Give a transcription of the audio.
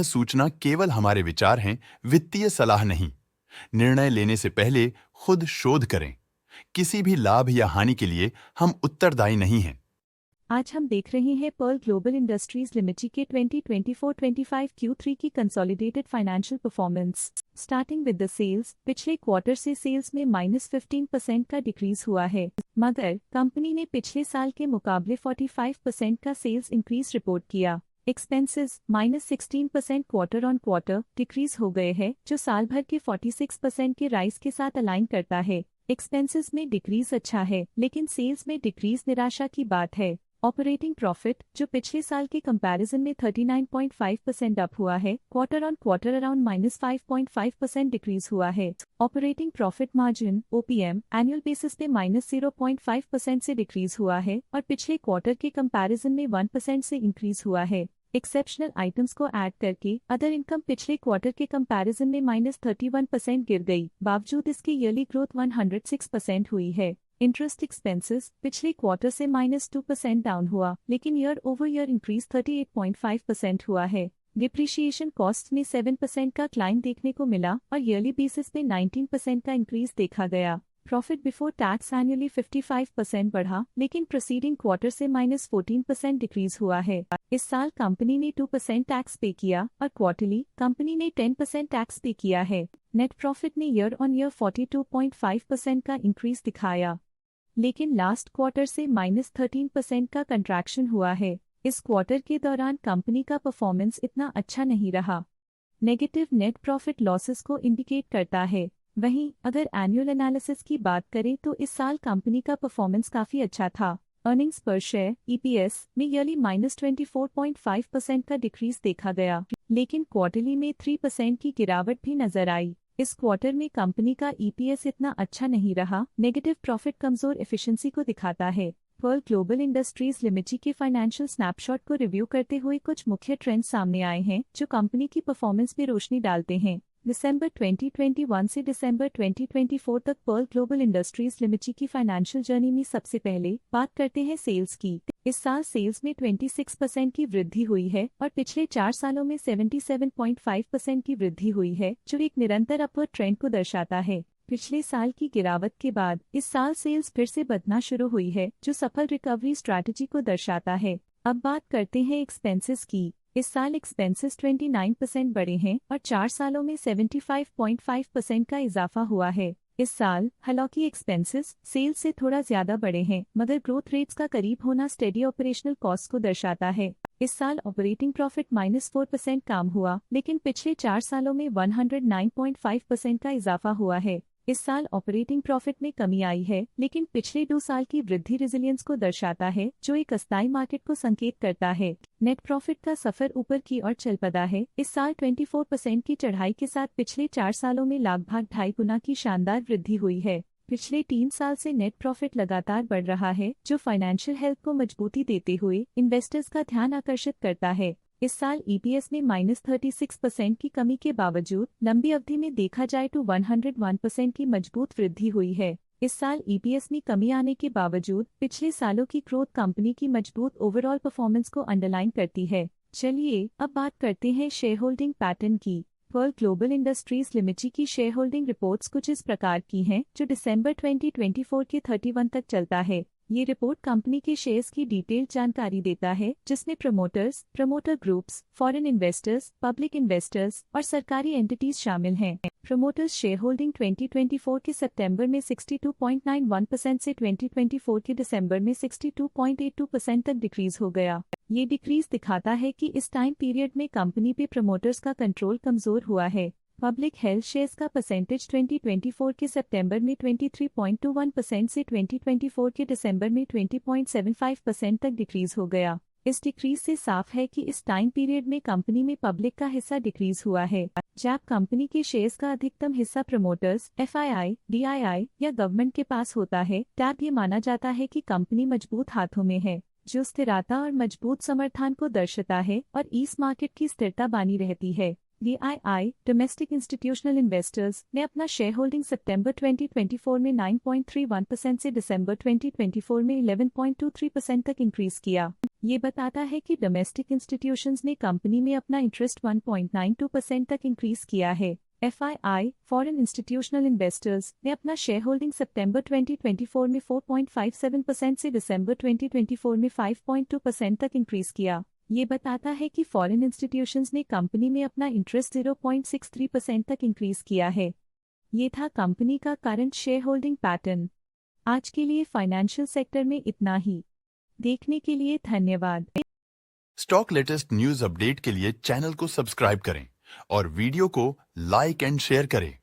सूचना केवल हमारे विचार हैं, वित्तीय सलाह नहीं। निर्णय लेने से पहले खुद शोध करें। किसी भी लाभ या हानि के लिए हम उत्तरदायी नहीं हैं। आज हम देख रहे हैं पर्ल ग्लोबल इंडस्ट्रीज लिमिटेड के 2024-25 Q3 की consolidated financial performance. Starting with the sales, पिछले क्वार्टर से सेल्स में -15% का डिक्रीज हुआ है, मगर कंपनी ने पिछले साल के मुकाबले 45% का सेल्स इंक्रीज रिपोर्ट किया। Expenses -16% quarter on quarter decrease हो गए हैं, जो साल भर के 46% के राइज के साथ अलाइन करता है। एक्सपेंसेस में डिक्रीज अच्छा है, लेकिन सेल्स में डिक्रीज निराशा की बात है। ऑपरेटिंग प्रॉफिट, जो पिछले साल के कंपैरिजन में 39.5% अप हुआ है, quarter on quarter around -5.5% decrease हुआ है। Operating profit margin OPM annual basis पे -0.5% से डिक्रीज हुआ है और पिछले क्वार्टर के कंपैरिजन में 1% से इंक्रीज हुआ है। एक्सेप्शनल आइटम्स को ऐड करके अदर इनकम पिछले क्वार्टर के कंपैरिजन में -31% गिर गई, बावजूद इसके ईयरली ग्रोथ 106% हुई है। इंटरेस्ट एक्सपेंसेस पिछले क्वार्टर से -2% डाउन हुआ, लेकिन ईयर ओवर ईयर इंक्रीज 38.5% हुआ है। डिप्रिशिएशन कॉस्ट में 7% का क्लाइम देखने को मिला और ईयरली बेसिस पे 19% का इंक्रीज देखा गया। प्रॉफिट बिफोर टैक्स एनुअली 55% बढ़ा, लेकिन प्रोसीडिंग क्वार्टर से -14% डिक्रीज हुआ है। इस साल कंपनी ने 2% टैक्स पे किया और क्वार्टरली कंपनी ने 10% टैक्स पे किया है। नेट प्रॉफिट ने ईयर ऑन ईयर 42.5% का इंक्रीज दिखाया, लेकिन लास्ट क्वार्टर से -13% का कंट्रैक्शन हुआ है। इस क्वार्टर के दौरान कंपनी का परफॉर्मेंस इतना अच्छा नहीं रहा। नेगेटिव नेट प्रॉफिट लॉसेस को इंडिकेट करता है। वहीं अगर एनुअल एनालिसिस की बात करें तो इस साल कंपनी का परफॉर्मेंस काफी अच्छा था। अर्निंग्स पर शेयर EPS में ईयरली -24.5% का डिक्रीज देखा गया, लेकिन क्वार्टरली में 3% की गिरावट भी नजर आई। इस क्वार्टर में कंपनी का EPS इतना अच्छा नहीं रहा। नेगेटिव प्रॉफिट कमजोर एफिशिएंसी को दिखाता है। पर्ल ग्लोबल इंडस्ट्रीज लिमिटेड के फाइनेंशियल स्नैपशॉट को रिव्यू करते हुए कुछ मुख्य ट्रेंड्स सामने आए हैं जो कंपनी की परफॉर्मेंस में रोशनी डालते हैं। दिसंबर 2021 से दिसंबर 2024 तक पर्ल ग्लोबल इंडस्ट्रीज लिमिटेड की फाइनेंशियल जर्नी में सबसे पहले बात करते हैं सेल्स की। इस साल सेल्स में 26% की वृद्धि हुई है और पिछले 4 सालों में 77.5% की वृद्धि हुई है, जो एक निरंतर अपवर्ड ट्रेंड को दर्शाता है। पिछले साल की गिरावट के बाद इस साल सेल्स फिर से बढ़ना शुरू हुई है, जो सफल रिकवरी स्ट्रैटेजी को दर्शाता है। अब बात करते हैं एक्सपेंसेस की। इस साल एक्सपेंसेस 29% बढ़े हैं और 4 सालों में 75.5% का इजाफा हुआ है। इस साल हालांकि एक्सपेंसेस सेल्स से थोड़ा ज्यादा बढ़े हैं, मगर ग्रोथ रेट्स का करीब होना स्टेडी ऑपरेशनल कॉस्ट को दर्शाता है। इस साल ऑपरेटिंग प्रॉफिट -4% कम हुआ, लेकिन पिछले 4 सालों में 109.5% का इजाफा हुआ है। इस साल ऑपरेटिंग प्रॉफिट में कमी आई है, लेकिन पिछले 2 साल की वृद्धि रेजिलियंस को दर्शाता है, जो एक अस्थायी मार्केट को संकेत करता है। नेट प्रॉफिट का सफर ऊपर की ओर चल पड़ा है। इस साल 24% की चढ़ाई के साथ पिछले 4 सालों में लगभग 2.5 गुना की शानदार वृद्धि हुई है। पिछले 3 साल से नेट प्रॉफिट लगातार बढ़ रहा है, जो फाइनेंशियल हेल्थ को मजबूती देते हुए इन्वेस्टर्स का ध्यान आकर्षित करता है। इस साल EPS में -36% की कमी के बावजूद लंबी अवधि में देखा जाए तो 101% की मजबूत वृद्धि हुई है। इस साल EPS में कमी आने के बावजूद पिछले सालों की ग्रोथ कंपनी की मजबूत ओवरऑल परफॉर्मेंस को अंडरलाइन करती है। चलिए अब बात करते हैं शेयर होल्डिंग पैटर्न की। पर्ल ग्लोबल इंडस्ट्रीज लिमिटेड की शेयर होल्डिंग रिपोर्ट्स कुछ इस प्रकार की हैं, जो दिसंबर 2024 के 31 तक चलता है। ये रिपोर्ट कंपनी के शेयर्स की डिटेल्ड जानकारी देता है, जिसमें promoters, promoter groups, foreign investors, public investors और सरकारी एंटिटीज शामिल हैं। प्रमोटर्स शेयर होल्डिंग 2024 के सितंबर में 62.91% से 2024 के दिसंबर में 62.82% तक डिक्रीज हो गया। ये डिक्रीज दिखाता है कि इस टाइम पीरियड में कंपनी पे प्रमोटर्स का कंट्रोल कमजोर हुआ है। पब्लिक हेल्थ शेयर्स का परसेंटेज 2024 के सितंबर में 23.21% से 2024 के दिसंबर में 20.75% तक डिक्रीज हो गया। इस डिक्रीज से साफ है कि इस टाइम पीरियड में कंपनी में पब्लिक का हिस्सा डिक्रीज हुआ है। जब कंपनी के शेयर्स का अधिकतम हिस्सा प्रमोटर्स, FII, DII या गवर्नमेंट के पास होता है, तब ये माना जाता है कि कंपनी मजबूत हाथों में है, जो स्थिरता और मजबूत समर्थन को दर्शाता है और इस मार्केट की स्थिरता बनी रहती है। DII डोमेस्टिक इंस्टीट्यूशनल इन्वेस्टर्स ने अपना शेयर होल्डिंग सितंबर 2024 में 9.31% से दिसंबर 2024 में 11.23% तक इंक्रीज किया। ये बताता है कि डोमेस्टिक इंस्टीट्यूशंस ने कंपनी में अपना इंटरेस्ट 1.92% तक इंक्रीज किया है। FII फॉरेन इंस्टीट्यूशनल इन्वेस्टर्स ने अपना शेयर होल्डिंग सितंबर 2024 में 4.57% से दिसंबर 2024 में 5.2% तक इंक्रीज किया। ये बताता है कि फॉरेन इंस्टीट्यूशंस ने कंपनी में अपना इंटरेस्ट 0.63% तक इंक्रीज किया है। ये था कंपनी का करंट शेयर होल्डिंग पैटर्न। आज के लिए फाइनेंशियल सेक्टर में इतना ही। देखने के लिए धन्यवाद। स्टॉक लेटेस्ट न्यूज अपडेट के लिए चैनल को सब्सक्राइब करें और वीडियो को लाइक एंड शेयर करें।